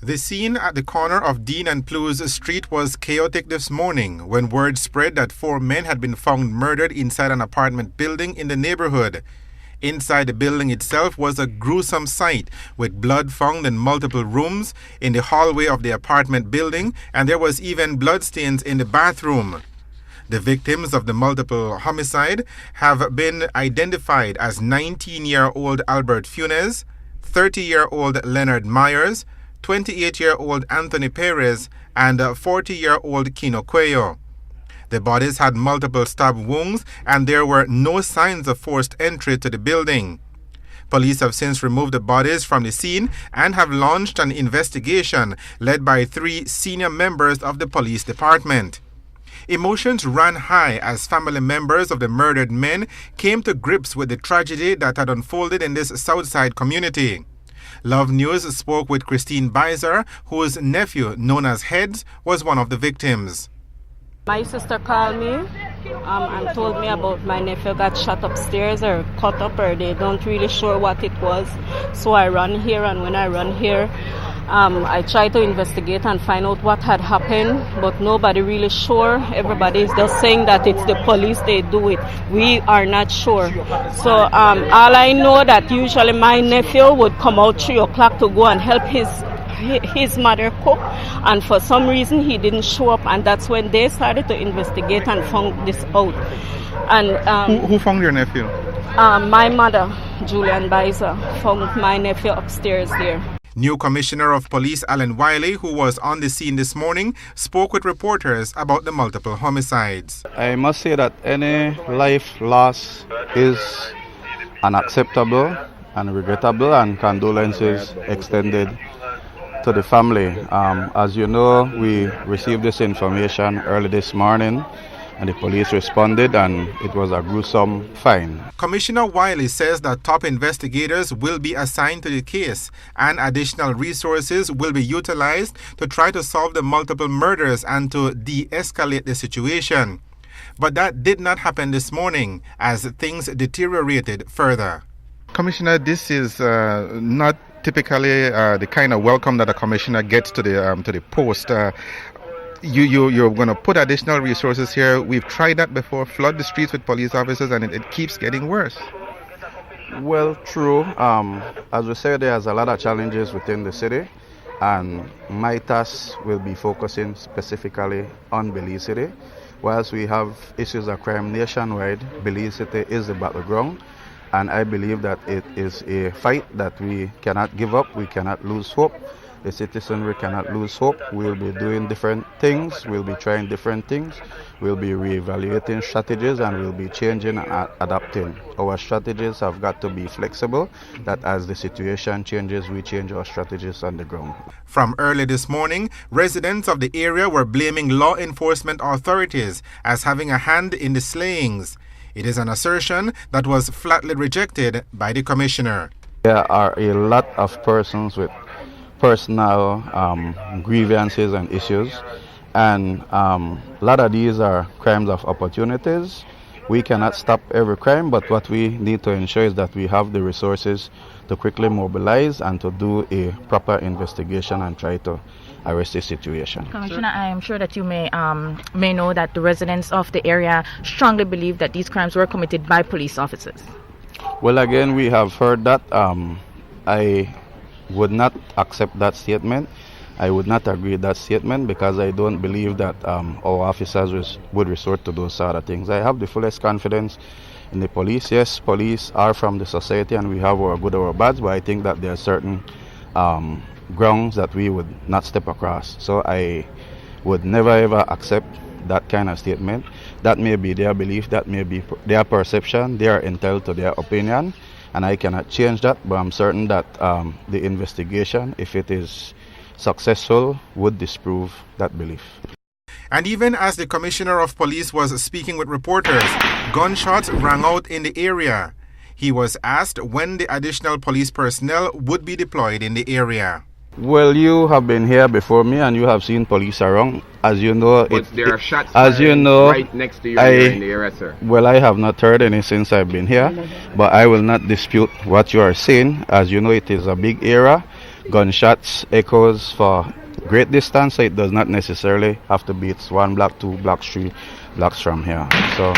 The scene at the corner of Dean and Plews Street was chaotic this morning when word spread that 4 men had been found murdered inside an apartment building in the neighborhood. Inside the building itself was a gruesome sight, with blood found in multiple rooms, in the hallway of the apartment building, and there was even bloodstains in the bathroom. The victims of the multiple homicide have been identified as 19-year-old Albert Funes, 30-year-old Leonard Myers, 28-year-old Anthony Perez, and 40-year-old Kino Cuello. The bodies had multiple stab wounds and there were no signs of forced entry to the building. Police have since removed the bodies from the scene and have launched an investigation led by 3 senior members of the police department. Emotions ran high as family members of the murdered men came to grips with the tragedy that had unfolded in this Southside community. Love News spoke with Christine Beiser, whose nephew, known as Heads, was one of the victims. My sister called me and told me about my nephew got shot upstairs or cut up, or they don't really sure what it was. So I run here, and when I run here, I try to investigate and find out what had happened, but nobody really sure. Everybody is just saying that it's the police, they do it. We are not sure. So all I know that usually my nephew would come out 3 o'clock to go and help his mother cook, and for some reason he didn't show up, and that's when they started to investigate and found this out. And who found your nephew? My mother, Julian Beiser, found my nephew upstairs there. New Commissioner of Police Alan Wiley, who was on the scene this morning, spoke with reporters about the multiple homicides. I must say that any life loss is unacceptable and regrettable, and condolences extended to the family. As you know, we received this information early this morning, and the police responded, and it was a gruesome find. Commissioner Wiley says that top investigators will be assigned to the case and additional resources will be utilized to try to solve the multiple murders and to de-escalate the situation. But that did not happen this morning as things deteriorated further. Commissioner, this is not typically the kind of welcome that a commissioner gets to the post. You're going to put additional resources here. We've tried that before, flood the streets with police officers, and it keeps getting worse. Well, true. As we said, there's a lot of challenges within the city, and my task will be focusing specifically on Belize City. Whilst we have issues of crime nationwide, Belize City is the battleground, and I believe that it is a fight that we cannot give up, we cannot lose hope. The citizenry cannot lose hope. We'll be doing different things, we'll be trying different things, we'll be reevaluating strategies, and we'll be changing and adapting. Our strategies have got to be flexible, that as the situation changes, we change our strategies on the ground. From early this morning, residents of the area were blaming law enforcement authorities as having a hand in the slayings. It is an assertion that was flatly rejected by the commissioner. There are a lot of persons with personal grievances and issues, and a lot of these are crimes of opportunities. We cannot stop every crime, but what we need to ensure is that we have the resources to quickly mobilize and to do a proper investigation and try to arrest the situation. Commissioner, I am sure that you may know that the residents of the area strongly believe that these crimes were committed by police officers. Well, again, we have heard that. I would not accept that statement. I would not agree with that statement because I don't believe that our officers would resort to those sort of things. I have the fullest confidence in the police. Yes, police are from the society and we have our good or our bad, but I think that there are certain grounds that we would not step across. So I would never ever accept that kind of statement. That may be their belief, that may be their perception, they are entitled to their opinion, and I cannot change that, but I'm certain that the investigation, if it is successful, would disprove that belief. And even as the Commissioner of Police was speaking with reporters, gunshots rang out in the area. He was asked when the additional police personnel would be deployed in the area. Well, you have been here before me and you have seen police around. As you know, there are shots as you know, right next to you in the area, sir. Well, I have not heard any since I've been here, but I will not dispute what you are saying. As you know, it is a big area. gunshots echoes for great distance, so it does not necessarily have to be it's 1 block, 2 blocks, 3 blocks from here. So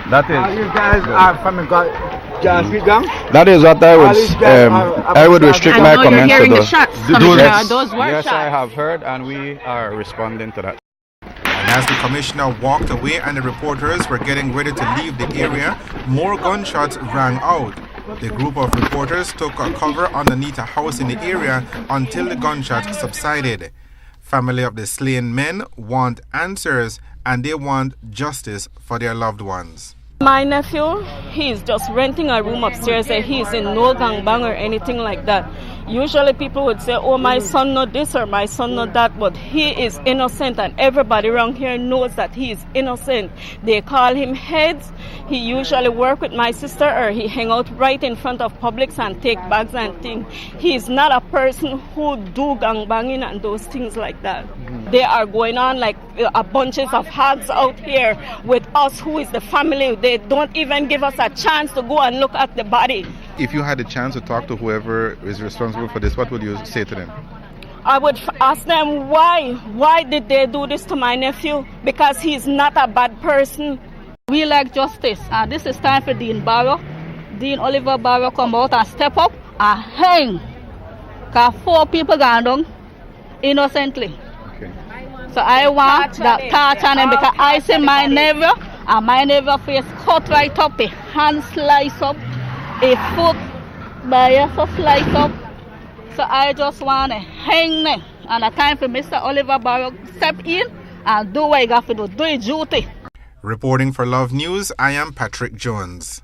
that is. You guys are from the gang? That is what I would restrict my comments to the shots. Those were yes, shots. I have heard, and we are responding to that. And as the commissioner walked away and the reporters were getting ready to leave the area, more gunshots rang out. The group of reporters took a cover underneath a house in the area until the gunshots subsided. Family of the slain men want answers, and they want justice for their loved ones. My nephew, he's just renting a room upstairs and he's in no gangbang or anything like that. Usually people would say, oh, my son not this or my son not that, but he is innocent and everybody around here knows that he is innocent. They call him Heads. He usually work with my sister or he hang out right in front of Publix and take bags and things. He is not a person who do gangbanging and those things like that. They are going on like a bunches of hags out here with us who is the family. They don't even give us a chance to go and look at the body. If you had a chance to talk to whoever is responsible for this, what would you say to them? I would ask them why did they do this to my nephew? Because he's not a bad person. We like justice, and this is time for Dean Barrow. Dean Oliver Barrow come out and step up and hang. Because 4 people gone down innocently. Okay. So I want that catch on him because I see my neighbor, and my neighbor face cut right up, a hand slice up, a foot by so slice up. So I just want to hang them. And a time for Mr. Oliver Barrow step in and do what he got to do his duty. Reporting for Love News, I am Patrick Jones.